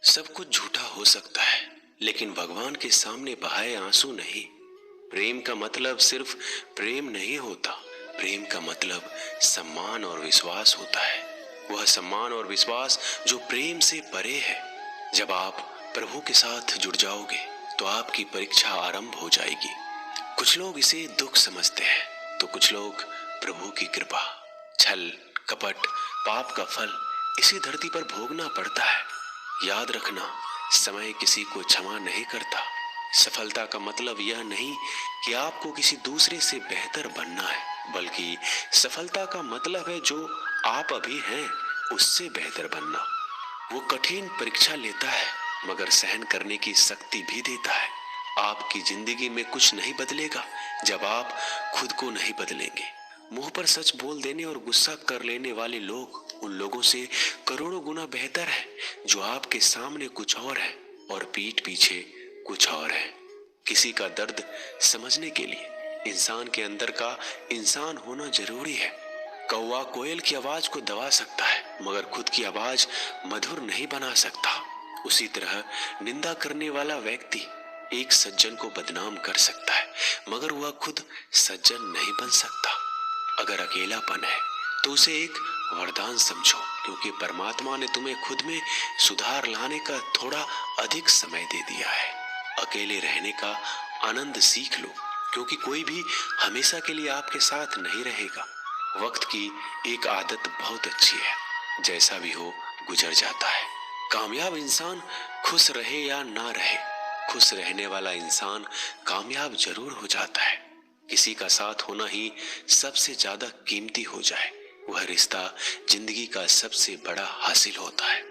सब कुछ झूठा हो सकता है, लेकिन भगवान के सामने बहाए आंसू नहीं। प्रेम का मतलब सिर्फ प्रेम नहीं होता। प्रेम का मतलब सम्मान और विश्वास होता है। वह सम्मान और विश्वास जो प्रेम से परे है। जब आप प्रभु के साथ जुड़ जाओगे तो आपकी परीक्षा आरंभ हो जाएगी। कुछ लोग इसे दुख समझते हैं तो कुछ लोग प्रभु की कृपा। छल, कपट, पाप का फल इसी धरती पर भोगना पड़ता है। याद रखना, समय किसी को क्षमा नहीं करता। सफलता का मतलब यह नहीं कि आपको किसी दूसरे से बेहतर बनना है, बल्कि सफलता का मतलब है जो आप अभी हैं उससे बेहतर बनना। वो कठिन परीक्षा लेता है मगर सहन करने की शक्ति भी देता है। आपकी जिंदगी में कुछ नहीं बदलेगा जब आप खुद को नहीं बदलेंगे। मुंह पर सच बोल देने और गुस्सा कर लेने वाले लोग उन लोगों से करोड़ों गुना बेहतर है जो आपके सामने कुछ और है और पीठ पीछे कुछ और है। किसी का दर्द समझने के लिए इंसान के अंदर का इंसान होना जरूरी है। कौवा कोयल की आवाज को दबा सकता है मगर खुद की आवाज मधुर नहीं बना सकता। उसी तरह निंदा करने वाला व्यक्ति एक सज्जन को बदनाम कर सकता है मगर वह खुद सज्जन नहीं बन सकता। अगर अकेलापन है तो उसे एक वरदान समझो, क्योंकि परमात्मा ने तुम्हें खुद में सुधार लाने का थोड़ा अधिक समय दे दिया है। अकेले रहने का आनंद सीख लो, क्योंकि कोई भी हमेशा के लिए आपके साथ नहीं रहेगा। वक्त की एक आदत बहुत अच्छी है, जैसा भी हो गुजर जाता है। कामयाब इंसान खुश रहे या ना रहे, खुश रहने वाला इंसान कामयाब जरूर हो जाता है। किसी का साथ होना ही सबसे ज्यादा कीमती हो जाए, वह रिश्ता जिंदगी का सबसे बड़ा हासिल होता है।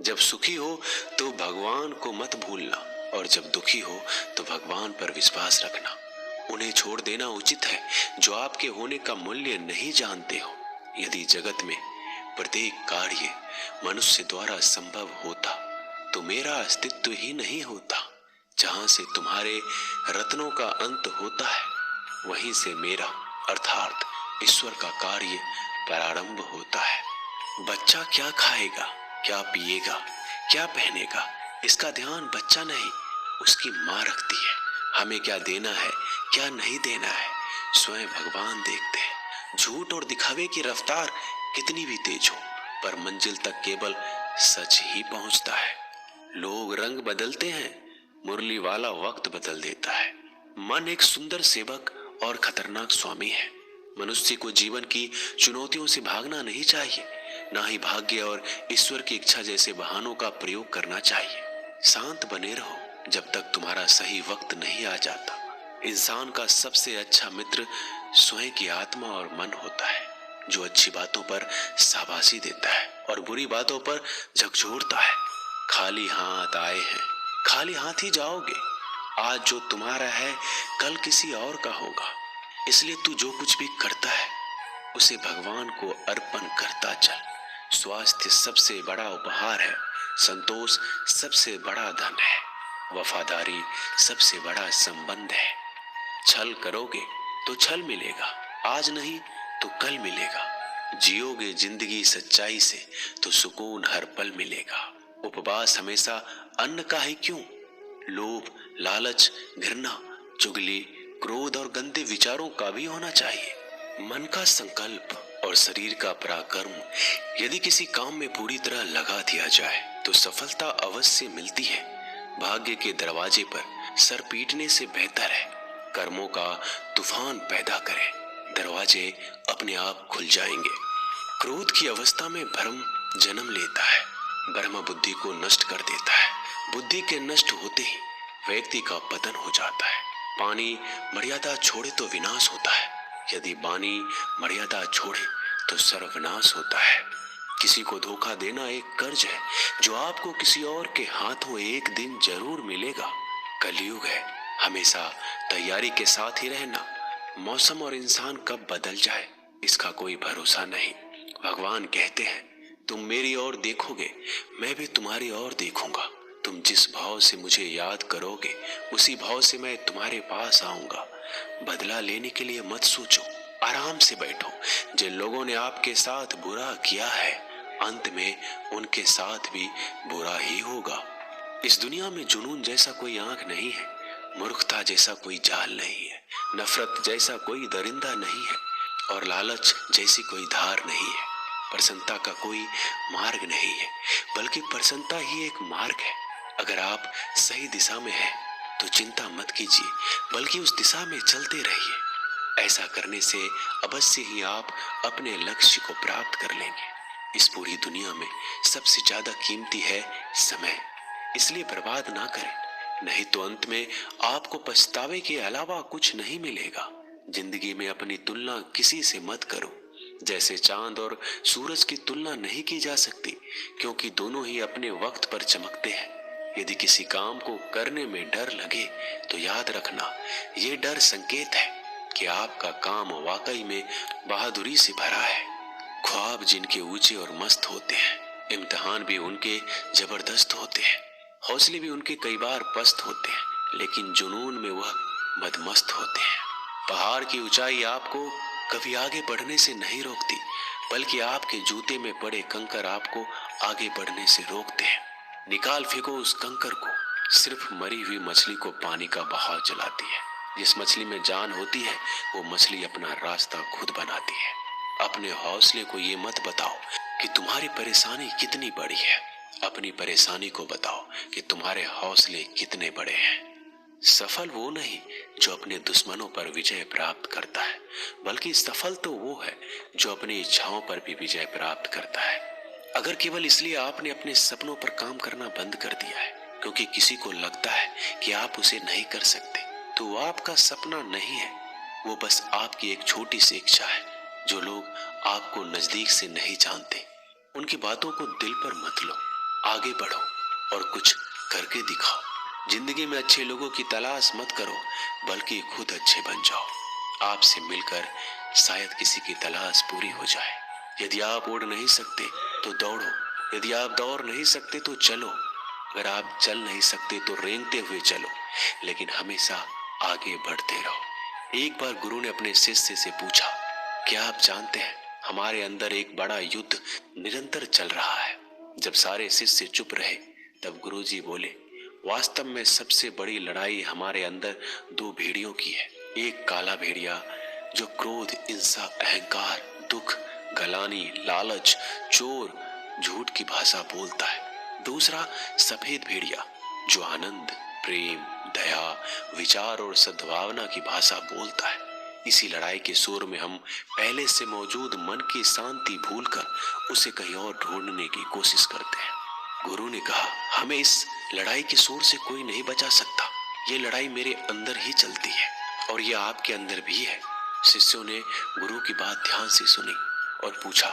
जब सुखी हो तो भगवान को मत भूलना, और जब दुखी हो तो भगवान पर विश्वास रखना। उन्हें छोड़ देना उचित है जो आपके होने का मूल्य नहीं जानते हो। यदि जगत में प्रत्येक कार्य मनुष्य द्वारा संभव होता तो मेरा अस्तित्व ही नहीं होता। जहां से तुम्हारे रत्नों का अंत होता है वहीं से मेरा अर्थात ईश्वर का कार्य प्रारंभ होता है। बच्चा क्या खाएगा, क्या पिएगा, क्या पहनेगा, इसका ध्यान बच्चा नहीं उसकी माँ रखती है। हमें क्या देना है, क्या नहीं देना है, स्वयं भगवान देखते हैं। झूठ और दिखावे की रफ्तार कितनी भी तेज हो, पर मंजिल तक केवल सच ही पहुंचता है। लोग रंग बदलते हैं, मुरली वाला वक्त बदल देता है। मन एक सुंदर सेवक और खतरनाक स्वामी है। मनुष्य को जीवन की चुनौतियों से भागना नहीं चाहिए, ना ही भाग्य और ईश्वर की इच्छा जैसे बहानों का प्रयोग करना चाहिए। शांत बने रहो जब तक तुम्हारा सही वक्त नहीं आ जाता। इंसान का सबसे अच्छा मित्र स्वयं की आत्मा और मन होता है, जो अच्छी बातों पर शाबाशी देता है और बुरी बातों पर झकझोरता है। खाली हाथ आए हैं, खाली हाथ ही जाओगे। आज जो तुम्हारा है कल किसी और का होगा, इसलिए तू जो कुछ भी करता है उसे भगवान को अर्पण करता चल। स्वास्थ्य सबसे बड़ा उपहार है, संतोष सबसे बड़ा धन है, वफादारी सबसे बड़ा संबंध है। छल करोगे तो छल मिलेगा, आज नहीं तो कल मिलेगा। जियोगे जिंदगी सच्चाई से तो सुकून हर पल मिलेगा। उपवास हमेशा अन्न का ही क्यों, लोभ, लालच, घृणा, चुगली, क्रोध और गंदे विचारों का भी होना चाहिए। मन का संकल्प और शरीर का पराक्रम यदि किसी काम में पूरी तरह लगा दिया जाए तो सफलता अवश्य मिलती है। भाग्य के दरवाजे पर सर पीटने से बेहतर है कर्मों का तूफान पैदा करें, दरवाजे अपने आप खुल जाएंगे। क्रोध की अवस्था में भ्रम जन्म लेता है, ब्रह्म बुद्धि को नष्ट कर देता है। बुद्धि के नष्ट होते ही व्यक्ति का पतन हो जाता है। पानी मर्यादा छोड़े तो विनाश होता है, यदि वाणी मर्यादा छोड़े तो सर्वनाश होता है। किसी को धोखा देना एक कर्ज है जो आपको किसी और के हाथों एक दिन जरूर मिलेगा। कलयुग है, हमेशा तैयारी के साथ ही रहना। मौसम और इंसान कब बदल जाए इसका कोई भरोसा नहीं। भगवान कहते हैं तुम मेरी ओर देखोगे, मैं भी तुम्हारी ओर देखूंगा। तुम जिस भाव से मुझे याद करोगे उसी भाव से मैं तुम्हारे पास आऊंगा। बदला लेने के लिए मत सोचो, आराम से बैठो। जिन लोगों ने आपके साथ बुरा किया है अंत में उनके साथ भी बुरा ही होगा। इस दुनिया में जुनून जैसा कोई आंख नहीं है, मूर्खता जैसा कोई जाल नहीं है, नफरत जैसा कोई दरिंदा नहीं है और लालच जैसी कोई धार नहीं है। प्रसन्नता का कोई मार्ग नहीं है, बल्कि प्रसन्नता ही एक मार्ग है। अगर आप सही दिशा में हैं तो चिंता मत कीजिए, बल्कि उस दिशा में चलते रहिए। ऐसा करने से अवश्य ही आप अपने लक्ष्य को प्राप्त कर लेंगे। इस पूरी दुनिया में सबसे ज्यादा कीमती है समय, इसलिए बर्बाद ना करें, नहीं तो अंत में आपको पछतावे के अलावा कुछ नहीं मिलेगा। जिंदगी में अपनी तुलना किसी से मत करो। जैसे चांद और सूरज की तुलना नहीं की जा सकती, क्योंकि दोनों ही अपने वक्त पर चमकते हैं। यदि किसी काम को करने में डर लगे तो याद रखना, ये डर संकेत है कि आपका काम वाकई में बहादुरी से भरा है। ख्वाब जिनके ऊंचे और मस्त होते हैं, इम्तिहान भी उनके जबरदस्त होते हैं, हौसले भी उनके कई बार पस्त होते हैं, लेकिन जुनून में वह मदमस्त होते हैं। पहाड़ की ऊंचाई आपको कभी आगे बढ़ने से नहीं रोकती, बल्कि आपके जूते में पड़े कंकर आपको आगे बढ़ने से रोकते हैं। निकाल फेंको उस कंकर को, सिर्फ मरी हुई मछली को पानी का बहाव चलाती है। जिस मछली में जान होती है वो मछली अपना रास्ता खुद बनाती है। अपने हौसले को ये मत बताओ कि तुम्हारी परेशानी कितनी बड़ी है, अपनी परेशानी को बताओ कि तुम्हारे हौसले कितने बड़े हैं। सफल वो नहीं जो अपने दुश्मनों पर विजय प्राप्त करता है, बल्कि सफल तो वो है जो अपनी इच्छाओं पर भी विजय प्राप्त करता है। अगर केवल इसलिए आपने अपने सपनों पर काम करना बंद कर दिया है क्योंकि किसी को लगता है कि आप उसे नहीं कर सकते, तो वो आपका सपना नहीं है, वो बस आपकी एक छोटी सी इच्छा है। जो लोग आपको नजदीक से नहीं जानते, उनकी बातों को दिल पर मत लो, आगे बढ़ो और कुछ करके दिखाओ। जिंदगी में अच्छे लोगों की तलाश मत करो, बल्कि खुद अच्छे बन जाओ। आपसे मिलकर शायद किसी की तलाश पूरी हो जाए। यदि आप उड़ नहीं सकते तो दौड़ो, यदि आप दौड़ नहीं सकते तो चलो, अगर आप चल नहीं सकते तो रेंगते हुए चलो, लेकिन हमेशा आगे बढ़ते रहो। एक बार गुरु ने अपने शिष्य से पूछा, क्या आप जानते हैं हमारे अंदर एक बड़ा युद्ध निरंतर चल रहा है। जब सारे शिष्य चुप रहे तब गुरुजी बोले, वास्तव में सबसे बड़ी लड़ाई हमारे अंदर दो भेड़ियों की है। एक काला भेड़िया जो क्रोध, हिंसा, अहंकार, दुख, गलानी, लालच, चोर, झूठ की भाषा बोलता है। दूसरा सफेद भेड़िया जो आनंद, प्रेम, दया, विचार और सद्भावना की भाषा बोलता है। इसी लड़ाई के शोर में हम पहले से मौजूद मन की शांति भूलकर उसे कहीं और ढूंढने की कोशिश करते हैं। गुरु ने कहा, हमें इस लड़ाई के शोर से कोई नहीं बचा सकता। ये लड़ाई मेरे अंदर ही चलती है और ये आपके अंदर भी है। शिष्यों ने गुरु की बात ध्यान से सुनी और पूछा,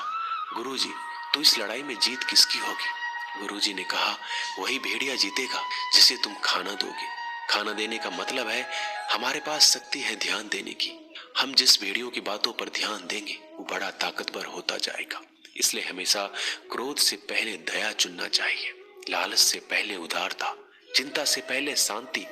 गुरुजी, तो इस लड़ाई में जीत किसकी होगी? गुरुजी ने कहा, वही भेड़िया जीतेगा जिसे तुम खाना दोगे। खाना देने का मतलब है हमारे पास शक्ति है ध्यान देने की। हम जिस भेड़ियों की बातों पर ध्यान देंगे वो बड़ा ताकतवर होता जाएगा। इसलिए हमेशा क्रोध से पहले दया चुनना चाहिए, लालच से पहले उदारता, चिंता से पहले शांति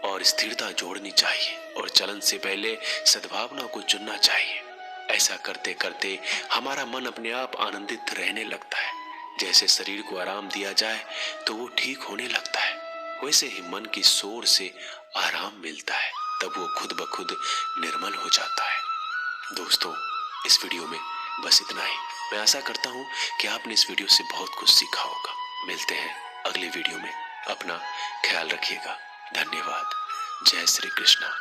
और स्थिरता जोड़नी चाहिए और चलन से पहले सद्भावना को चुनना चाहिए। ऐसा करते करते हमारा मन अपने आप आनंदित रहने लगता है। जैसे शरीर को आराम दिया जाए तो वो ठीक होने लगता है, वैसे ही मन की शोर से आराम मिलता है, तब वो खुद ब खुद निर्मल हो जाता है। दोस्तों, इस वीडियो में बस इतना ही। मैं आशा करता हूँ कि आपने इस वीडियो से बहुत कुछ सीखा होगा। मिलते हैं अगले वीडियो में। अपना ख्याल रखिएगा। धन्यवाद। जय श्री कृष्णा।